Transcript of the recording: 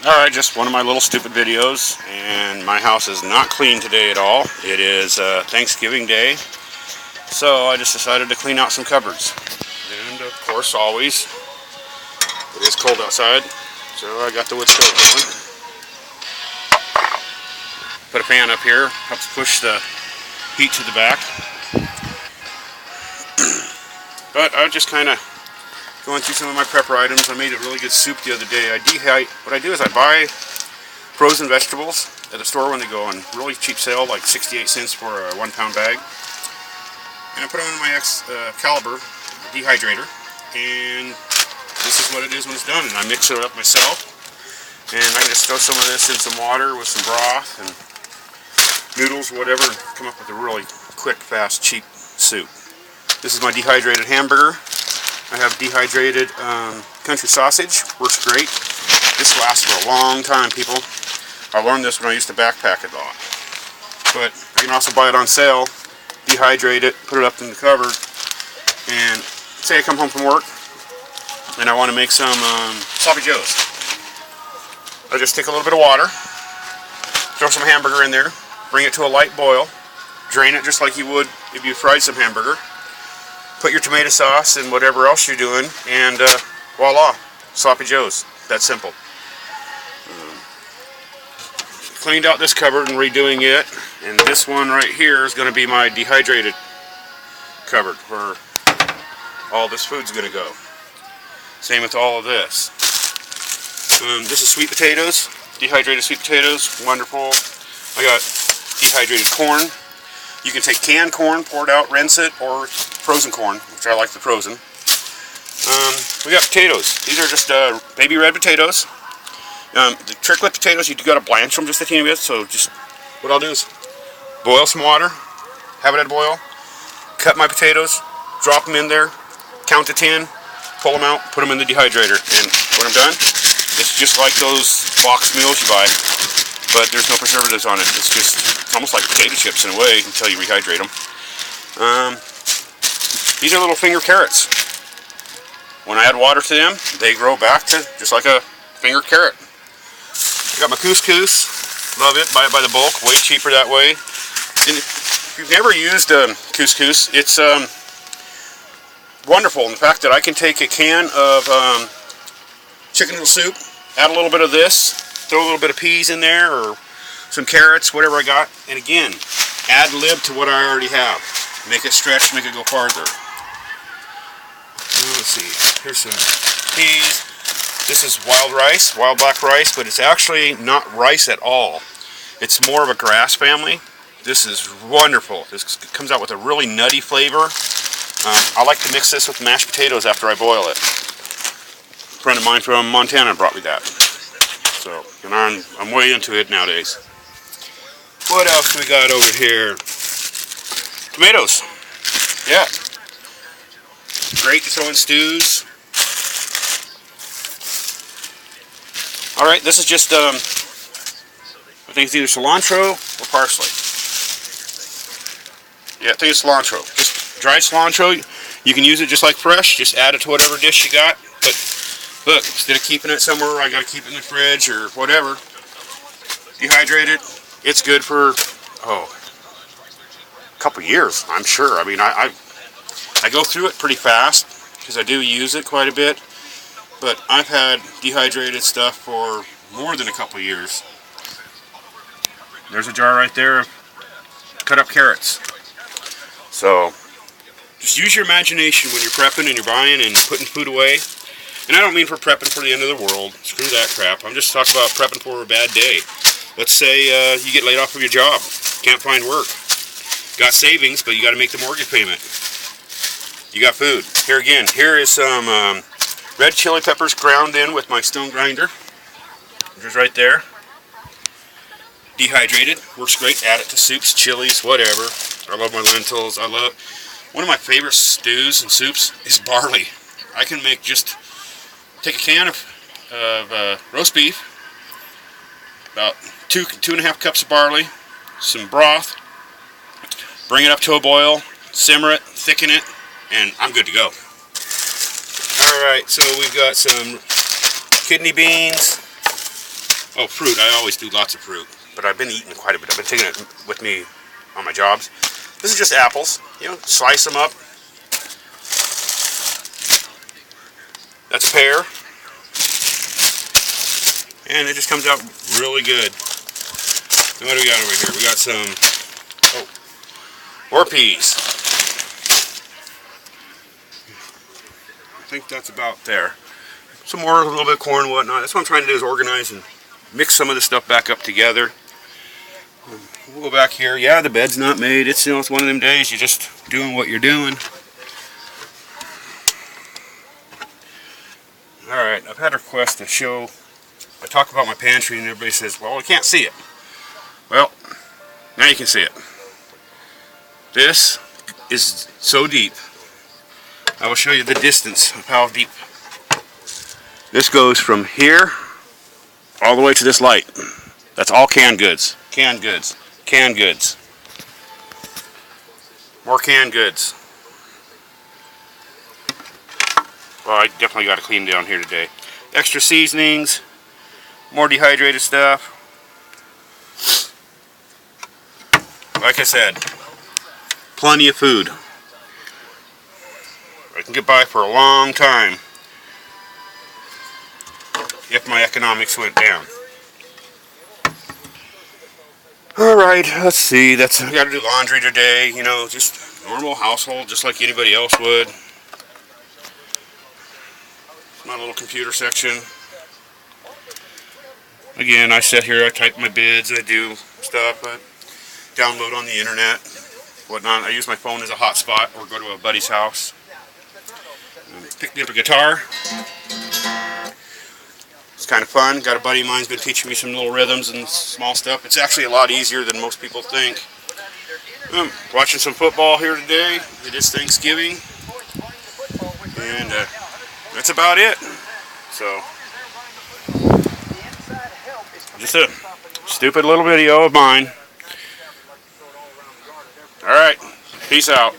Alright, just one of my little stupid videos, and my house is not clean today at all. It is Thanksgiving Day, so I just decided to clean out some cupboards. And of course, always, it is cold outside, so I got the wood stove going. Put a fan up here, helps push the heat to the back. But I just kind of going through some of my prepper items. I made a really good soup the other day. What I do is I buy frozen vegetables at the store when they go on really cheap sale, like 68 cents for a 1 pound bag. And I put them in my Caliber dehydrator. And this is what it is when it's done. And I mix it up myself. And I can just throw some of this in some water with some broth and noodles or whatever and come up with a really quick, fast, cheap soup. This is my dehydrated hamburger. I have dehydrated country sausage, works great. This lasts for a long time, people. I learned this when I used to backpack a lot. But you can also buy it on sale, dehydrate it, put it up in the cupboard, and say I come home from work and I want to make some sloppy joes. I just take a little bit of water, throw some hamburger in there, bring it to a light boil, drain it just like you would if you fried some hamburger. Put your tomato sauce and whatever else you're doing, and voila, sloppy joes. That simple. Cleaned out this cupboard and redoing it, and this one right here is going to be my dehydrated cupboard where all this food's going to go. Same with all of this. This is sweet potatoes, dehydrated sweet potatoes, wonderful. I got dehydrated corn. You can take canned corn, pour it out, rinse it, or frozen corn, which I like the frozen. We got potatoes. These are just baby red potatoes. The trick with potatoes, you got to blanch them just a teeny bit. So just what I'll do is boil some water, have it at a boil, cut my potatoes, drop them in there, count to 10, pull them out, put them in the dehydrator, and when I'm done, it's just like those box meals you buy, but there's no preservatives on it. It's almost like potato chips in a way until you rehydrate them. These are little finger carrots. When I add water to them, they grow back to just like a finger carrot. I got my couscous. Love it. Buy it by the bulk. Way cheaper that way. And if you've never used couscous, it's wonderful in the fact that I can take a can of chicken noodle soup, add a little bit of this, throw a little bit of peas in there, or some carrots, whatever I got, and again, add lib to what I already have. Make it stretch, make it go farther. Let's see, here's some peas. This is wild black rice, but it's actually not rice at all. It's more of a grass family. This is wonderful. This comes out with a really nutty flavor. I like to mix this with mashed potatoes after I boil it. A friend of mine from Montana brought me that. So, and I'm way into it nowadays. What else we got over here? Tomatoes. Yeah. Great to throw in stews. Alright, this is just, I think it's either cilantro or parsley. Yeah, I think it's cilantro. Just dried cilantro. You can use it just like fresh. Just add it to whatever dish you got. But look, instead of keeping it somewhere I got to keep it in the fridge or whatever, dehydrate it. It's good for, a couple years, I'm sure. I mean, I go through it pretty fast because I do use it quite a bit. But I've had dehydrated stuff for more than a couple years. There's a jar right there of cut up carrots. So, just use your imagination when you're prepping and you're buying and putting food away. And I don't mean for prepping for the end of the world. Screw that crap. I'm just talking about prepping for a bad day. Let's say you get laid off of your job. Can't find work. Got savings, but you got to make the mortgage payment. You got food. Here again, here is some red chili peppers ground in with my stone grinder. There's right there. Dehydrated. Works great. Add it to soups, chilies, whatever. I love my lentils. One of my favorite stews and soups is barley. I can make take a can of roast beef, about 2.5 cups of barley, some broth, bring it up to a boil, simmer it, thicken it, and I'm good to go. Alright, so we've got some kidney beans, Oh, fruit. I always do lots of fruit. But I've been eating quite a bit. I've been taking it with me on my jobs. This is just apples. You know, slice them up. That's a pear. And it just comes out really good. And what do we got over here? We got some more peas. I think that's about there. Some more, a little bit of corn and whatnot. That's what I'm trying to do, is organize and mix some of the stuff back up together. We'll go back here. Yeah, the bed's not made. It's, you know, it's one of them days you're just doing what you're doing. Alright, I've had a request to show. I talk about my pantry and everybody says, well, I can't see it. Well, now you can see it. This is so deep. I will show you the distance of how deep. This goes from here all the way to this light. That's all canned goods. Canned goods. Canned goods. More canned goods. Well, I definitely got to clean down here today. Extra seasonings. More dehydrated stuff. Like I said, plenty of food. I can get by for a long time if my economics went down. Alright, let's see. I got to do laundry today. You know, just normal household, just like anybody else would. My little computer section. Again, I sit here, I type my bids, I do stuff, I download on the internet, whatnot. I use my phone as a hotspot or go to a buddy's house. Pick me up a guitar. It's kind of fun. Got a buddy of mine's been teaching me some little rhythms and small stuff. It's actually a lot easier than most people think. Watching some football here today. It is Thanksgiving. And that's about it. So, just a stupid little video of mine. Alright, peace out.